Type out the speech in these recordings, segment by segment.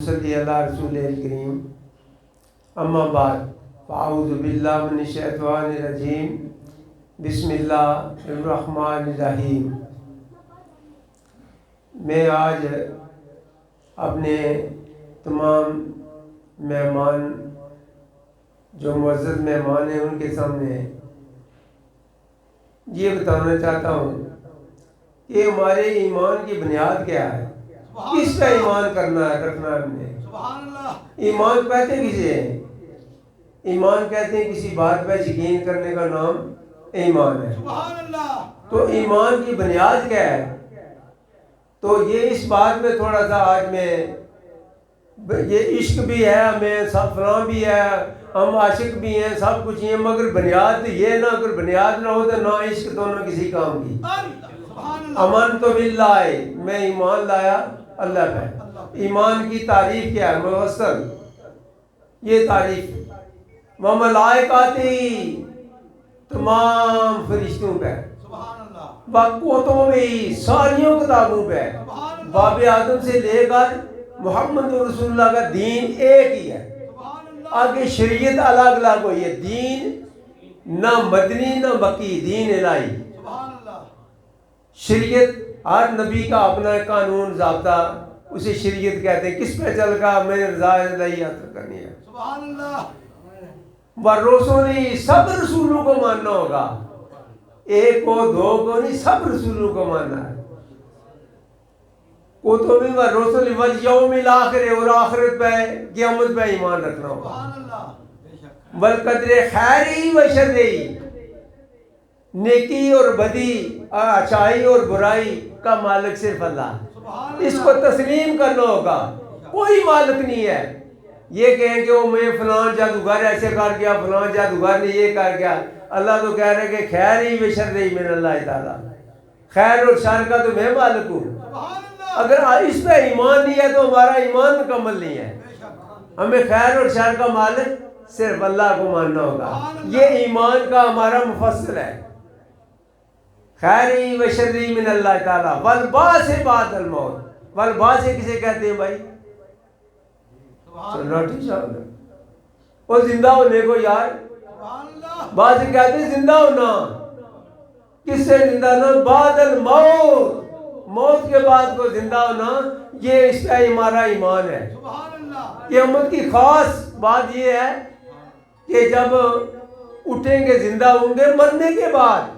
صلی اللہ رسول الکریم اما بعد فاعوذ باللہ من الشیطان الرجیم بسم اللہ الرحمن الرحیم۔ میں آج اپنے تمام مہمان جو معزز مہمان ہیں ان کے سامنے یہ بتانا چاہتا ہوں کہ ہمارے ایمان کی بنیاد کیا ہے، کس کا ایمان کرنا ہے، رکھنا ہے ہم نے۔ ایمان کہتے ہیں کسے ہیں؟ ایمان کہتے ہیں کسی بات پہ یقین کرنے کا نام ایمان ہے۔ تو ایمان کی بنیاد کیا ہے؟ تو یہ اس بات میں تھوڑا سا آج میں یہ عشق بھی ہے ہمیں، سب فلاں بھی ہے، ہم عاشق بھی ہیں، سب کچھ ہیں، مگر بنیاد تو یہ نہ، اگر بنیاد نہ ہو تو نہ عشق تو نہ کسی کام کی۔ امن تو باللہ، میں ایمان لایا اللہ پہ۔ ایمان کی تعریف کیا ہے؟ مفصل یہ تعریف وملائکاتی، تمام فرشتوں پہ، وکتبی، ساریوں کتابوں پہ، باب آدم سے لے کر محمد رسول اللہ کا دین ایک ہی ہے۔ آگے شریعت الگ الگ ہوئی ہے، دین نہ مدنی نہ مکی، دین الہی۔ شریعت ہر نبی کا اپنا قانون ضابطہ، اسے شریعت کہتے ہیں۔ کس پہ چل کر میں رضا الہی حاصل کرنی ہے۔ ورسولی، سب رسولوں کو ماننا ہوگا، ایک کو دو کو نہیں، سب رسولوں کو ماننا ہے۔ کتبی ورسولی والیوم الآخر، اور آخرت پہ، قیامت پہ ایمان رکھنا ہوگا۔ والقدر خیری و شری، نیکی اور بدی، اچھائی اور برائی کا مالک صرف اللہ، اس کو تسلیم کرنا ہوگا، کوئی مالک نہیں ہے۔ یہ کہیں کہ وہ میں فلان جادوگر ایسے کر گیا، فلان جادوگر نے یہ کر گیا۔ اللہ تو کہہ رہے کہ خیر ہی و شر ہی من اللہ تعالیٰ، خیر اور شر کا تو میں مالک ہوں۔ اگر اس پہ ایمان نہیں ہے تو ہمارا ایمان مکمل نہیں ہے۔ ہمیں خیر اور شر کا مالک صرف اللہ کو ماننا ہوگا، یہ ایمان کا ہمارا مفصل ہے۔ خیری و شری من اللہ تعالیٰ، والبعث بعد الموت۔ والبعث کسے کہتے ہیں بھائی؟ وہ زندہ ہونے کو یار، بعض کہتے ہیں زندہ ہونا، کس سے زندہ ہونا؟ بعد الموت، موت کے بعد کو زندہ ہونا، یہ اس کا ہمارا ایمان ہے۔ قیامت کی خاص بات یہ ہے کہ جب اٹھیں گے، زندہ ہوں گے مرنے کے بعد،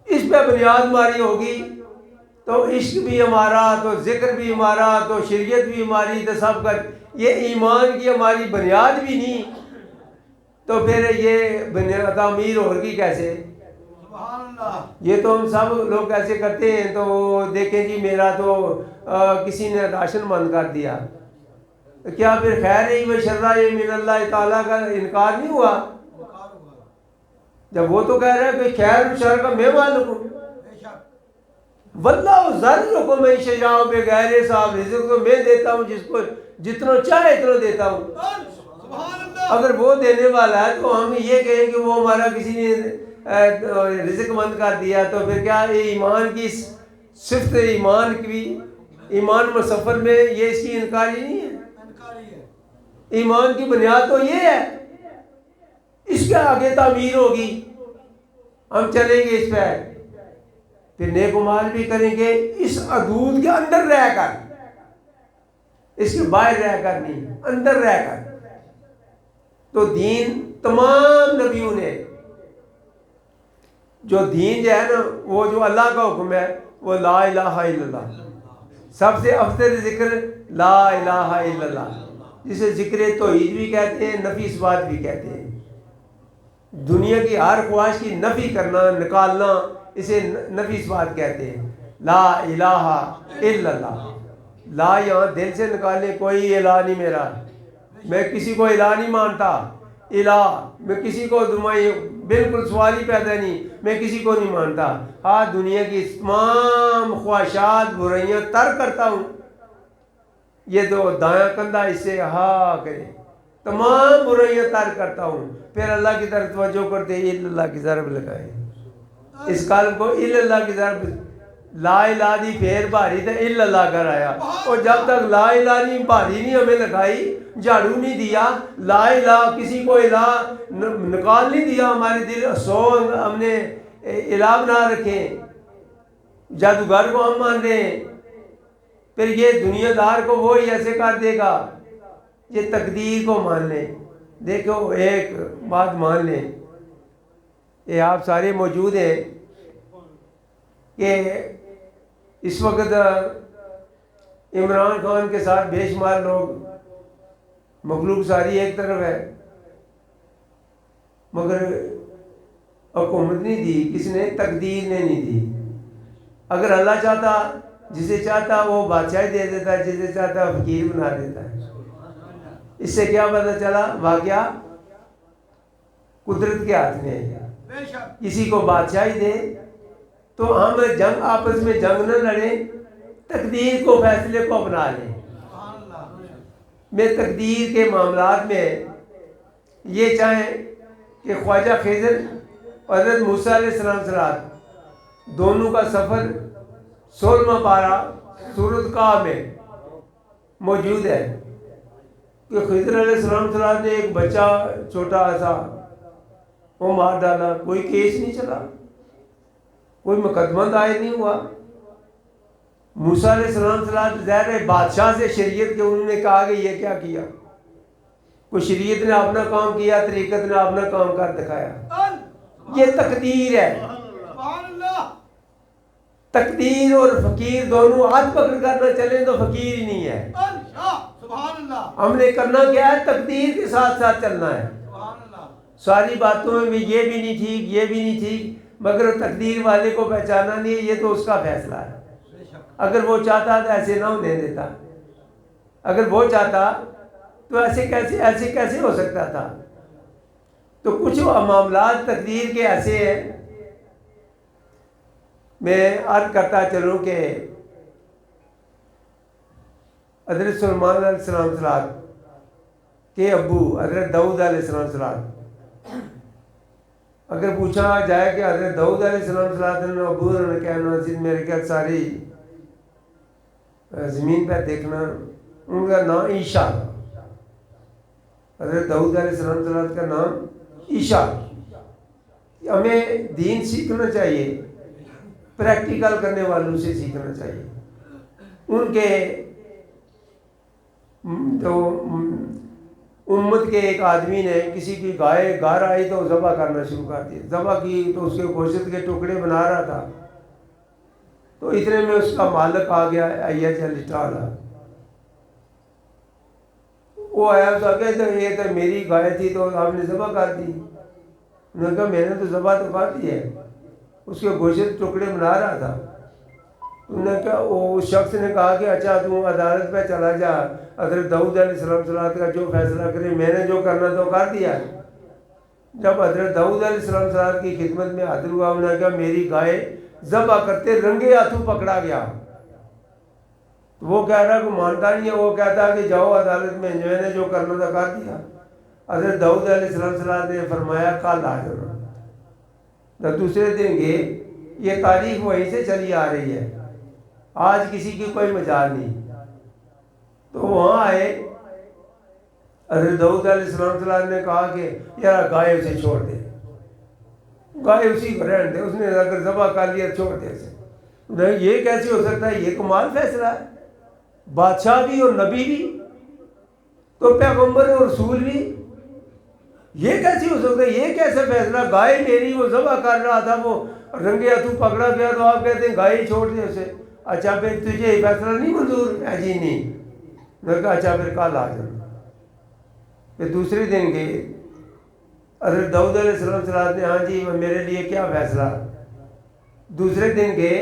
اس پہ بنیاد ہماری ہوگی تو عشق بھی ہمارا، تو ذکر بھی ہمارا، تو شریعت بھی ہماری، تو سب کا یہ ایمان کی ہماری بنیاد بھی نہیں، تو پھر یہ بنیاد تعمیر ہوگی کیسے؟ یہ تو ہم سب لوگ ایسے کرتے ہیں، تو دیکھیں جی میرا تو کسی نے راشن بند کر دیا، کیا پھر خیر ہی و شر من اللہ تعالیٰ کا انکار نہیں ہوا؟ جب وہ تو کہہ رہا ہے کہ خیر و شر کا میں مالک ہوں۔ واللہ ذرکم من شیء بغیر حساب، رزق تو میں دیتا ہوں جس کو جتنا چاہے اتنا دیتا ہوں۔ اگر وہ دینے والا ہے تو ہم یہ کہیں کہ وہ ہمارا کسی نے رزق بند کر دیا، تو پھر کیا یہ ایمان کی صفت، ایمان کی ایمان مصفر میں یہ اس کی انکاری نہیں ہے؟ ایمان کی بنیاد تو یہ ہے، اس کے آگے تعمیر ہوگی، ہم چلیں گے اس پہ، پھر نیک اعمال بھی کریں گے اس حدود کے اندر رہ کر، اس کے باہر رہ کر نہیں، اندر رہ کر۔ تو دین تمام نبیوں نے، جو دین جو ہے نا، وہ جو اللہ کا حکم ہے وہ لا الہ الا اللہ، سب سے افضل ذکر لا الہ الا اللہ، جسے ذکر توحید بھی کہتے ہیں، نفی اثبات بھی کہتے ہیں۔ دنیا کی ہر خواہش کی نفی کرنا، نکالنا، اسے نفی اثبات کہتے ہیں۔ لا الہ الا اللہ، لا یہاں دل سے نکالنے، کوئی الہ نہیں میرا، میں کسی کو الہ نہیں مانتا، الہ میں کسی کو بالکل سوال ہی پیدا نہیں، میں کسی کو نہیں مانتا۔ ہاں دنیا کی تمام خواہشات برائیاں ترک کرتا ہوں، یہ تو دایاں کندھا اس سے ہاں کرے، تمام برائیاں ترک کرتا ہوں، پھر اللہ کی طرف توجہ کرتے الا اللہ کی ضرب لگائے، اس کلم کو الا اللہ کی ضرب لا الہ دی پھیر بھاری تے الا اللہ کر آیا. اور جب تک لا الہ نہیں بھاری نہیں ہمیں لگائی، جھاڑو نہیں دیا، لا الہ کسی کو الہ نکال نہیں دیا ہمارے دل، سو ہم نے الہ بنا رکھے، جادوگر کو ہم مان رہے ہیں، پھر یہ دنیا دار کو وہی ایسے کر دے گا. یہ تقدیر کو مان لیں. دیکھو ایک بات مان لیں، یہ آپ سارے موجود ہیں کہ اس وقت عمران خان کے ساتھ بے شمار لوگ، مخلوق ساری ایک طرف ہے، مگر حکومت نہیں دی کس نے؟ تقدیر نے نہیں دی. اگر اللہ چاہتا، جسے چاہتا وہ بادشاہی دے دیتا، جسے چاہتا فقیر بنا دیتا ہے. اس سے کیا پتہ چلا؟ واقعہ قدرت کے ہاتھ میں ہے. کسی کو بادشاہی دے تو ہم جنگ، آپس میں جنگ نہ لڑیں، تقدیر کو، فیصلے کو اپنا لیں. میں تقدیر کے معاملات میں یہ چاہیں کہ خواجہ خضر اور حضرت موسیٰ علیہ السلام دونوں کا سفر 16واں پارہ سورۃ کہف میں موجود ہے کہ خضر علیہ السلام نے ایک بچہ چھوٹا سا وہ مار ڈالا، کوئی کیس نہیں چلا، کوئی مقدمہ دائر نہیں ہوا. موسیٰ علیہ السلام ظاہر ہے بادشاہ سے شریعت کے انہوں نے کہا کہ یہ کیا کیا، کوئی شریعت نے اپنا کام کیا، طریقت نے اپنا کام کر دکھایا. یہ تقدیر ہے. تقدیر اور فقیر دونوں ہاتھ پکڑ کر نہ چلیں تو فقیر ہی نہیں ہے. ہم نے کرنا کیا ہے؟ تقدیر کے ساتھ ساتھ چلنا ہے. ساری باتوں میں یہ بھی نہیں ٹھیک، یہ بھی نہیں ٹھیک، مگر تقدیر والے کو پہچانا نہیں ہے، یہ تو اس کا فیصلہ ہے. اگر وہ چاہتا تو ایسے نہ ہونے دیتا. اگر وہ چاہتا تو ایسے کیسے ہو سکتا تھا؟ تو کچھ معاملات تقدیر کے ایسے ہیں. میں عرض کرتا چلوں کہ حضرت سلیمان علیہ السلام کے ابو حضرت داؤد علیہ السلام، اگر پوچھا جائے کہ حضرت داؤد علیہ السلام ابو نے کہنا میرے خیال ساری زمین پہ دیکھنا، ان کا نام عیسیٰ. حضرت داؤد علیہ السلام کا نام عیسیٰ. ہمیں دین سیکھنا چاہیے، پریکٹیکل کرنے والوں سے سیکھنا چاہیے. ان کے تو امت کے ایک آدمی نے کسی کی گائے گھر آئی تو ذبح کرنا شروع کر دیا. ذبح کی تو اس کے گوشت کے ٹکڑے بنا رہا تھا، تو اتنے میں اس کا مالک آ گیا، ٹالا. وہ آیا تو کہ یہ تو میری گائے تھی تو آپ نے ذبح کر دی. انہوں نے کہا میں نے تو ذبح تو کر دی ہے، اس کے گوشت ٹکڑے بنا رہا تھا. انہوں نے کہا، وہ شخص نے کہا کہ اچھا تم عدالت پہ چلا جا، حضرت داؤد علیہ السلام کا جو فیصلہ کرے، میں نے جو کرنا تو کر دیا. جب حضرت داؤد علیہ السلام کی خدمت میں حاضر ہوا، انہوں نے کہا میری گائے ذبح کرتے رنگے ہاتھوں پکڑا گیا. وہ کہہ رہا کہ مانتا نہیں ہے، وہ کہتا کہ جاؤ عدالت میں نے جو کرنا تھا کر دیا. حضرت داؤد علیہ السلام نے فرمایا کل آ جانا. دوسرے دن گئے. یہ تاریخ وہیں سے چلی آ رہی ہے، آج کسی کی کوئی مجال نہیں. تو وہاں آئے، حضرت داؤد علیہ السلام نے کہا کہ یار گائے اسے چھوڑ دے، گائے اسی کو رہنے دے، اس نے اگر ذبح کر لیا چھوڑ دے اسے. نہیں یہ کیسے ہو سکتا ہے؟ یہ کمال فیصلہ ہے. بادشاہ بھی اور نبی بھی تو پیغمبر اور رسول بھی، یہ کیسے ہو سکتا ہے؟ یہ کیسے فیصلہ؟ گائے میری، وہ ذبح کر رہا تھا، وہ رنگے ہاتھوں پکڑا گیا تو آپ کہتے ہیں گائے چھوڑ دے اسے. اچھا پھر تجھے یہ فیصلہ نہیں منظور؟ جی نہیں. میں کہا اچھا پھر کل آ جانا. پھر دوسرے دن گئے. حضرت داؤد علیہ السلام نے ہاں جی میرے لیے کیا فیصلہ. دوسرے دن گئے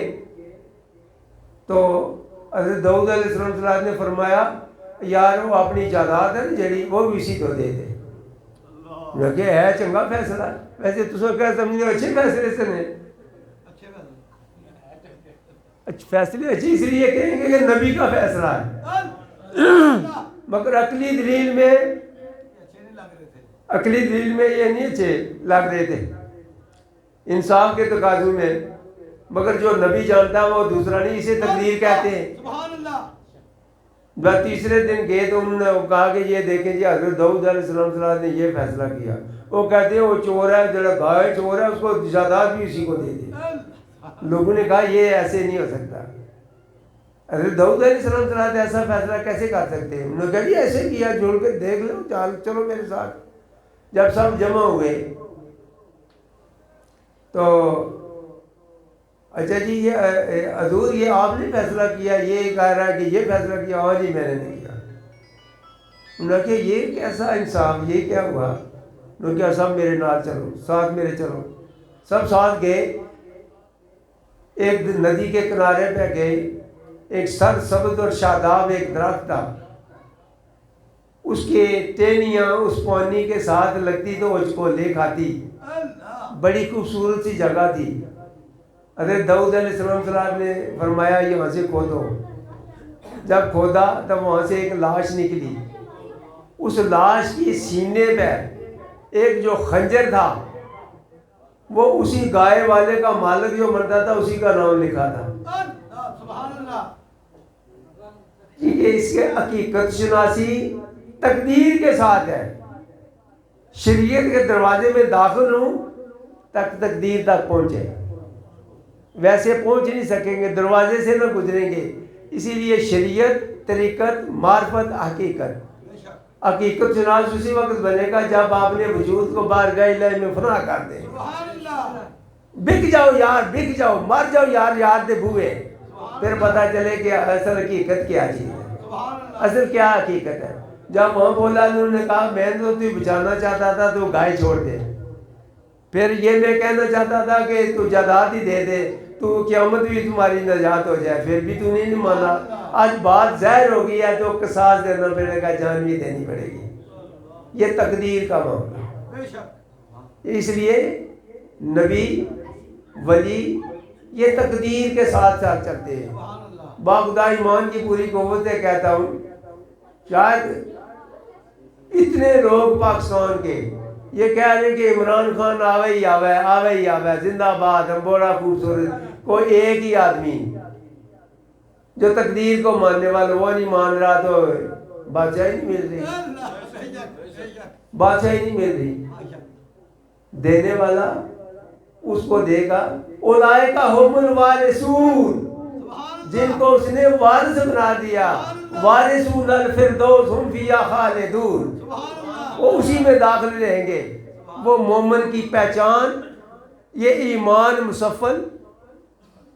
تو حضرت داؤد علیہ السلام نے فرمایا یار وہ اپنی جائیداد ہے نا جڑی وہ بھی اسی کو دے دے. میں کہ ہے چنگا فیصلہ. ویسے تو کیا سمجھو اچھے فیصلے سے نے، فیصلے اچھی اس لیے کہیں گے کہ نبی کا فیصلہ ہے، مگر عقلی دلیل میں یہ نہیں اچھے لگ رہے تھے. انصاف کے تقاضوں میں مگر جو نبی جانتا ہے وہ دوسرا نہیں، اسے تقدیر کہتے ہیں۔ جب تیسرے دن گئے تو انہوں نے کہا کہ یہ دیکھیں جی حضرت داؤد علیہ السلام نے یہ فیصلہ کیا۔ وہ کہتے ہیں وہ چور ہے، جڑا گائے چور ہے اس کو جائیداد بھی اسی کو دے دے۔ لوگوں نے کہا یہ ایسے نہیں ہو سکتا، حضرت داؤد علیہ السلام ایسا فیصلہ کیسے کر سکتے ہیں؟ انہوں نے کہا جی ایسے کیا، جوڑ کے دیکھ لو، چلو میرے ساتھ۔ جب سب جمع ہوئے تو اچھا جی یہ حضور یہ آپ نے فیصلہ کیا، یہ کہہ رہا ہے کہ یہ فیصلہ کیا، ہاں جی میں نے نہیں کیا۔ انہوں نے کہا یہ کیسا انصاف، یہ کیا ہوا؟ انہوں نے کہا سب میرے نال چلو، ساتھ میرے چلو۔ سب ساتھ گئے، ایک ندی کے کنارے پہ گئے، ایک سر سبز اور شاداب ایک درخت تھا، اس کے ٹہنیاں اس پانی کے ساتھ لگتی تو اس کو لے کھاتی، بڑی خوبصورت سی جگہ تھی۔ حضرت داؤد علیہ السلام نے فرمایا یہاں سے کھودو۔ جب کھودا تب وہاں سے ایک لاش نکلی، اس لاش کی سینے پہ ایک جو خنجر تھا وہ اسی گائے والے کا مالک جو مرتا تھا اسی کا نام لکھا تھا۔ یہ اس کے حقیقت شناسی تقدیر کے ساتھ ہے۔ شریعت کے دروازے میں داخل ہوں تک تقدیر تک پہنچے، ویسے پہنچ نہیں سکیں گے، دروازے سے نہ گزریں گے۔ اسی لیے شریعت، طریقت، معرفت، حقیقت شناس اسی وقت بنے گا جب آپ نے وجود کو بارگاہ الہی میں فنا کر دیں۔ بک جاؤ یار، بک جاؤ، مر جاؤ یار، یار دے بھوئے، پھر پتہ چلے کہ اصل حقیقت کیا چیز ہے، اصل کیا حقیقت ہے۔ جب وہاں بولا انہوں نے کہا میں تو بچانا چاہتا تھا تو گائے چھوڑ دے، پھر یہ میں کہنا چاہتا تھا کہ تو جائیداد ہی دے دے تو قیامت بھی تمہاری نجات ہو جائے، پھر بھی تو نہیں مانا۔ آج بات ظاہر ہو گئی ہے تو قصاص دینا پڑے گا، جان بھی دینی پڑے گی، یہ تقدیر کا معاملہ۔ اس لیے نبی ولی یہ تقدیر کے ساتھ ساتھ چلتے ہیں۔ باخدا ایمان کی پوری قوت سے کہتا ہوں، شاید اتنے لوگ پاکستان کے یہ کہہ رہے ہیں کہ عمران خان آوے ہی آوے، آوے ہی آوے، زندہ باد، ہم بڑا خوبصورت، کوئی ایک ہی آدمی جو تقدیر کو ماننے والا وہ نہیں مان رہا تو بادشاہی نہیں مل رہی، بادشاہی نہیں مل رہی۔ دینے والا اس کو دے گا۔ اولئک هم الوارثون، جن کو اس نے وارث بنا دیا، وارثون الفردوس هم فیہا خالدون، وہ اسی میں داخل رہیں گے۔ وہ مومن کی پہچان، یہ ایمان مصفل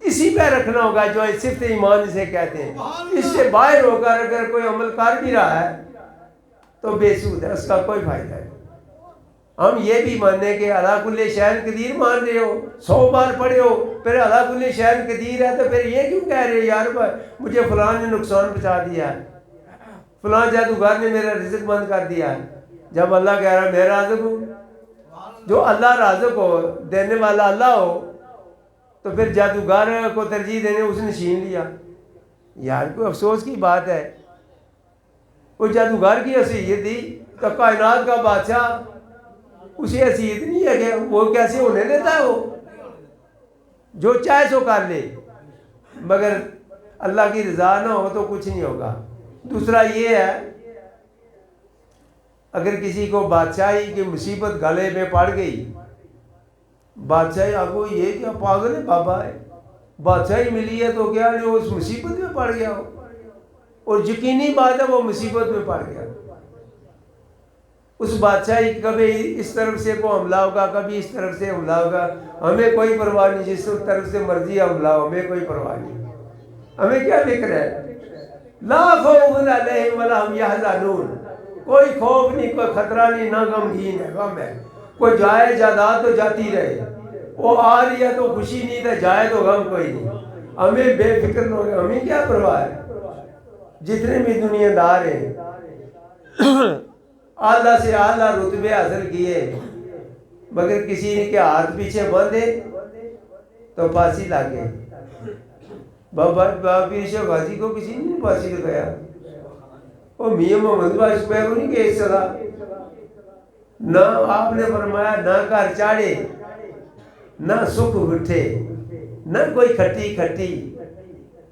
اسی پہ رکھنا ہوگا جو صفت ایمان اسے کہتے ہیں۔ اس سے باہر ہو کر اگر کوئی عمل کر بھی رہا ہے تو بے سود ہے، اس کا کوئی فائدہ ہے۔ ہم یہ بھی ماننے کہ اللہ کل شیء قدیر مان رہے ہو، 100 بار پڑھے ہو، پھر اللہ کل شیء قدیر ہے تو پھر یہ کیوں کہہ رہے یار مجھے فلاں نے نقصان پہنچا دیا ہے، فلاں جادوگر نے میرا رزق بند کر دیا ہے، جب اللہ کہہ رہا ہے میں رازق ہوں۔ جو اللہ رازق ہو، دینے والا اللہ ہو، تو پھر جادوگر کو ترجیح دینے اس نے چھین لیا، یار کوئی افسوس کی بات ہے۔ وہ جادوگر کی حیثیت دی تو کائنات کا بادشاہ اسی حیثیت نہیں ہے کہ وہ کیسے ہونے دیتا ہے، وہ جو چاہے سو کر لے، مگر اللہ کی رضا نہ ہو تو کچھ نہیں ہوگا۔ دوسرا یہ ہے اگر کسی کو بادشاہی کی مصیبت گلے میں پڑ گئی، بادشاہی آپ کو یہ کیا پاگل ہے بابا ہے، بادشاہی ملی ہے تو کیا جو اس مصیبت میں پڑ گیا ہو، اور یقینی بات ہے وہ مصیبت میں پڑ گیا۔ اس بادشاہی کبھی اس طرف سے کو حملہ ہوگا، کبھی اس طرف سے حملہ ہوگا، ہمیں کوئی پرواہ نہیں، جس طرف سے مرضی حملہ ہو ہمیں کوئی پرواہ نہیں، ہمیں کیا فکر ہے۔ لا خوف علیہم ولا ہم یحزنون، کوئی خوف نہیں، کوئی خطرہ نہیں، نہ غمگین ہے، غم ہے۔ کوئی جائے جائیداد تو جاتی رہے، وہ آ رہی ہے تو خوشی نہیں، تو جائے تو غم کوئی نہیں، ہمیں بے فکر نہ ہو، ہمیں کیا پرواہ ہے۔ جتنے بھی دنیا دار ہیں اعلیٰ سے اعلیٰ رتبے حاصل کیے، مگر کسی کے ہاتھ پیچھے باندھے تو پھانسی لگے۔ بابا پیر شاہ غازی کو کسی نے پھانسی لگایا، وہ میاں محمد بخش پہ نہیں کہ اس طرح نہ آپ نے فرمایا نہ گھر چاڑے نہ سکھ اٹھے نہ کوئی کھٹی کھٹی،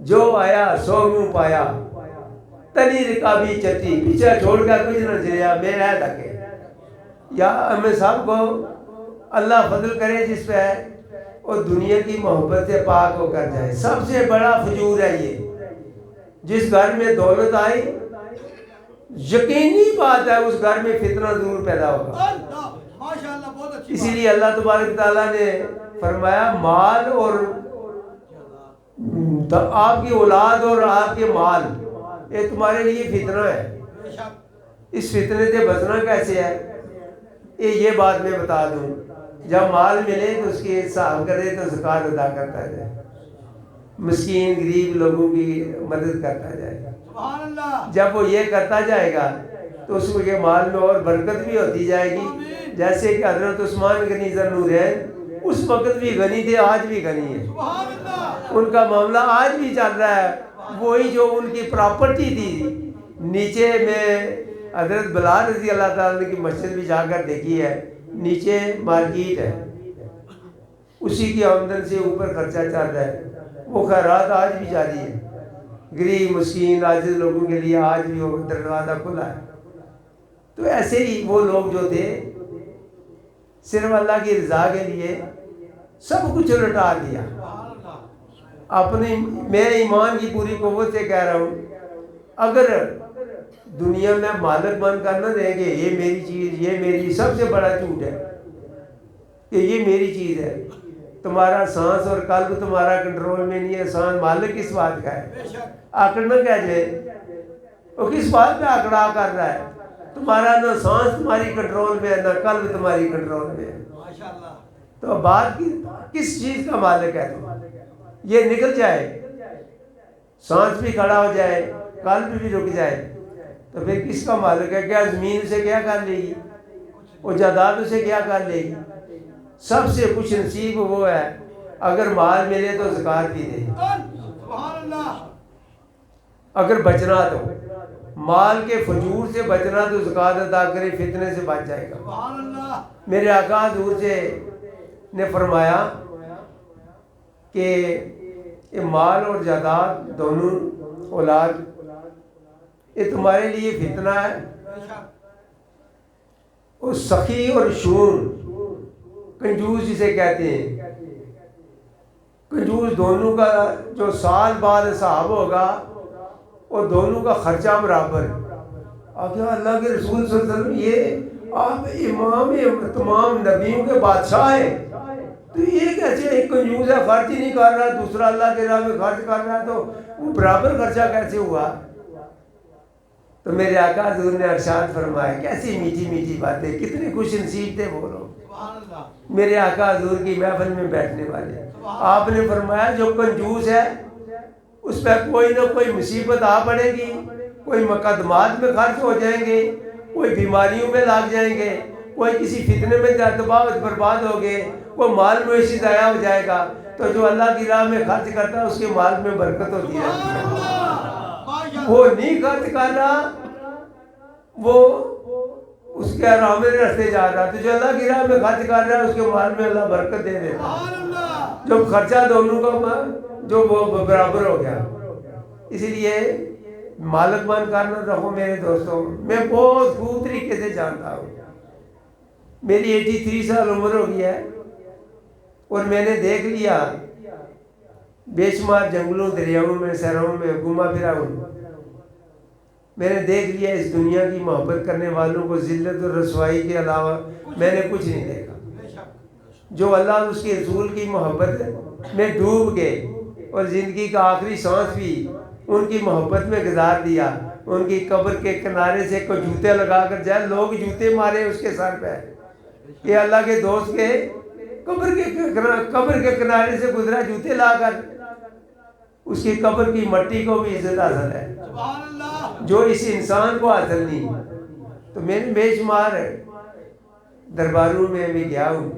جو آیا سو منہ پایا، تنی رکابی چٹی، پیچھے چھوڑ کر کچھ نہ چلیا، میں ہے تکے۔ یا ہمیں سب کو اللہ فضل کرے جس پہ ہے اور دنیا کی محبت سے پاک ہو کر جائے۔ سب سے بڑا فجور ہے یہ، جس گھر میں دولت آئی یقینی بات ہے اس گھر میں فتنہ ضرور پیدا ہوگا۔ اسی لیے اللہ تبارک تعالیٰ نے فرمایا مال اور آپ کی اولاد اور آپ کے مال یہ تمہارے لیے فتنہ ہے، اس فتنے سے بچنا کیسے ہے یہ بات میں بتا دوں۔ جب مال ملے تو اس کی حساب کرے تو زکوٰۃ ادا کرتا جائے، مسکین غریب لوگوں کی مدد کرتا جائے۔ جب وہ یہ کرتا جائے گا تو اس کے مال میں اور برکت بھی ہوتی جائے گی، جیسے کہ حضرت عثمان غنی ذوالنورین اس وقت بھی غنی تھے، آج بھی غنی ہے، ان کا معاملہ آج بھی چل رہا ہے۔ وہی جو ان کی پراپرٹی تھی، نیچے میں حضرت بلال رضی اللہ تعالیٰ کی مسجد بھی جا کر دیکھی ہے، نیچے مارکیٹ ہے، اسی کی آمدن سے اوپر خرچہ چل رہا ہے، وہ خیرات آج بھی جاری ہے، غریب مسکین عاجز لوگوں کے لیے آج بھی وہ دروازہ کھلا ہے۔ تو ایسے ہی وہ لوگ جو تھے صرف اللہ کی رضا کے لیے سب کچھ لٹا دیا۔ میں ایمان کی پوری قوت سے کہہ رہا ہوں، اگر دنیا میں مالک بن کر نہ دیں گے یہ میری چیز، یہ میری، سب سے بڑا جھوٹ ہے کہ یہ میری چیز ہے۔ تمہارا سانس اور قلب تمہارا کنٹرول میں نہیں ہے، سانس مالک کس بات کا ہے؟ آکڑنا کہہ جائے وہ کس بات پہ آکڑا کر رہا ہے؟ تمہارا نہ سانس تمہاری کنٹرول میں ہے، نہ قلب تمہاری کنٹرول میں ہے۔ تو بات کس چیز کا مالک ہے؟ یہ نکل جائے، سانس بھی کھڑا ہو جائے، قلب بھی رک جائے، تو پھر کس کا مالک ہے؟ کیا زمین اسے کیا کر لے گی؟ وہ جائیداد اسے کیا کر لے گی؟ سب سے خوش نصیب وہ ہے اگر مال ملے تو زکوٰۃ بھی دے، اگر بچنا تو مال کے فجور سے بچنا تو زکوٰۃ ادا کرے، فتنے سے بچ جائے گا۔ میرے آقا حضور سے نے فرمایا کہ یہ مال اور جائیداد دونوں اولاد یہ تمہارے لیے فتنہ ہے، اور سخی اور شون کنجوس جسے کہتے ہیں، کنجوس دونوں کا جو سال بعد حساب ہوگا اور دونوں کا خرچہ برابر۔ اب اللہ کے رسول صلی اللہ علیہ وسلم یہ آپ امام تمام نبیوں کے بادشاہ ہیں، تو یہ کیسے ایک کنجوس ہے خرچ ہی نہیں کر رہا، دوسرا اللہ کے راہ میں خرچ کر رہا ہے، تو وہ برابر خرچہ کیسے ہوا؟ تو میرے آقا حضور نے ارشاد فرمایا، کیسی میٹھی میٹھی باتیں، کتنے خوش نصیب تھے وہ لوگ میرے آقا حضور کی محفل میں بیٹھنے والے۔ آپ نے فرمایا جو کنجوس ہے اس پہ کوئی نہ کوئی مصیبت آ پڑے گی، کوئی مقدمات میں خرچ ہو جائیں گے، کوئی بیماریوں میں لگ جائیں گے، کوئی کسی فتنے میں تباہ برباد ہو گئے، کوئی مال مویشی ضائع ہو جائے گا۔ تو جو اللہ کی راہ میں خرچ کرتا ہے اس کے مال میں برکت ہوتی رہتی ہے۔ وہ نہیں خرچ کر رہا، وہ اس کے راہ میں رستے جا رہا، تو جو اللہ کی راہ میں خرچ کر رہا ہے اس کے مال میں اللہ برکت دے دیتا ہے، جو خرچہ دونوں کا جو وہ برابر ہو گیا۔ اسی لیے مالک بن کر نہ رہو میرے دوستوں، میں بہت خوب طریقے سے جانتا ہوں، میری 83 سال عمر ہو گیا ہے اور میں نے دیکھ لیا بے شمار جنگلوں دریاؤں میں سہراؤں میں گھوما پھرا ہوں، میں نے دیکھ لیا اس دنیا کی محبت کرنے والوں کو ذلت اور رسوائی کے علاوہ میں نے کچھ نہیں دیکھا۔ جو اللہ اور اس کے رسول کی محبت میں ڈوب گئے اور زندگی کا آخری سانس بھی ان کی محبت میں گزار دیا، ان کی قبر کے کنارے سے کوئی جوتے لگا کر جائے، لوگ جوتے مارے اس کے سر پہ، یہ اللہ کے دوست کے قبر کے کنارے سے گزرا، جوتے لا کر اس کی قبر کی مٹی کو بھی عزت حاصل ہے جو اس انسان کو حاصل نہیں۔ تو میں نے بے شمار درباروں میں بھی گیا ہوں،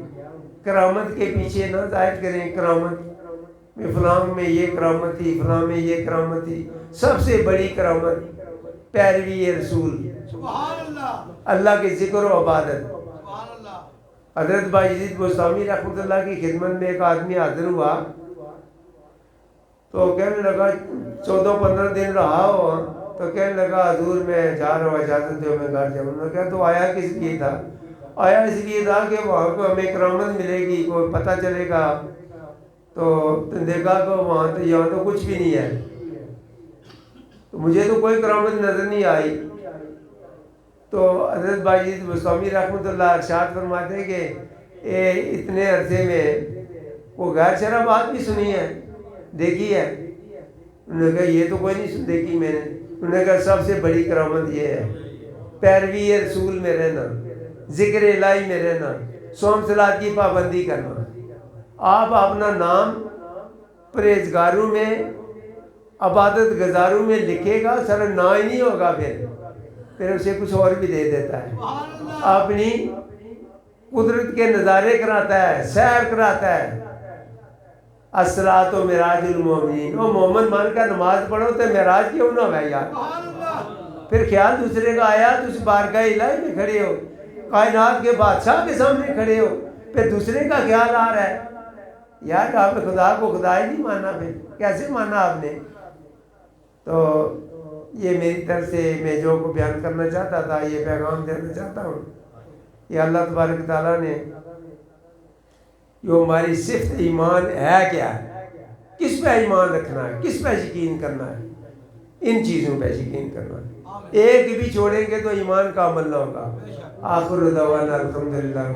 کرامت کے پیچھے نہ ظاہر کریں، کرامت میں فلاں میں یہ کرامت تھی، فلاں میں یہ کرامت تھی، سب سے بڑی کرامت پیروی رسول، اللہ کے ذکر و عبادت۔ حضرت بایزید بستامی رحمۃ اللہ کی خدمت میں ایک آدمی حاضر ہوا، تو کہنے لگا 14-15 دن رہا ہو تو کہنے لگا حضور میں جا رہا ہوں، اجازت دو میں گھر جاؤں۔ انہوں نے کہا تو آیا کس لیے تھا؟ آیا اس لیے تھا کہ وہاں کو ہمیں کرامت ملے گی، کوئی پتہ چلے گا۔ تو دیکھا کہ وہاں تو یہاں تو کچھ بھی نہیں ہے، تو مجھے تو کوئی کرامت نظر نہیں آئی۔ تو حضرت باجید بستامی رحمۃ اللہ ارشاد فرماتے ہیں کہ اتنے عرصے میں وہ غیر شرع بات بھی سنی ہے، دیکھی ہے؟ انہوں نے کہا یہ تو کوئی نہیں دیکھی میں نے۔ انہوں نے کہا سب سے بڑی کرامت یہ ہے پیروی رسول میں رہنا، ذکر الہی میں رہنا، صوم صلاۃ کی پابندی کرنا۔ آپ اپنا نام پرہیزگاروں میں، عبادت گزاروں میں لکھے گا، سر نا ہی نہیں ہوگا، پھر اسے کچھ اور بھی دے دیتا ہے، اپنی قدرت کے نظارے کراتا ہے، سیر کراتا ہے۔ الصلاۃ و معراج المومنین، وہ مومن مان کر نماز پڑھو تو معراج کیوں نہ ہو یار؟ پھر خیال دوسرے کا آیا، تو اس بارگاہ الہی میں کھڑے ہو، کائنات کے بادشاہ کے سامنے کھڑے ہو، پھر دوسرے کا خیال آ رہا ہے یار آپ نے خدا کو خدا ہی نہیں مانا، پھر کیسے مانا آپ نے؟ تو یہ میری طرف سے میں جو کو بیان کرنا چاہتا تھا، یہ پیغام دینا چاہتا ہوں کہ اللہ تبارک تعالیٰ نے جو ہماری صفت ایمان ہے کیا ہے، کس پہ ایمان رکھنا ہے، کس پہ یقین کرنا ہے، ان چیزوں پہ یقین کرنا ہے۔ ایک بھی چھوڑیں گے تو ایمان کا عمل نہ ہوگا۔ آخر دعوانا الحمدللہ۔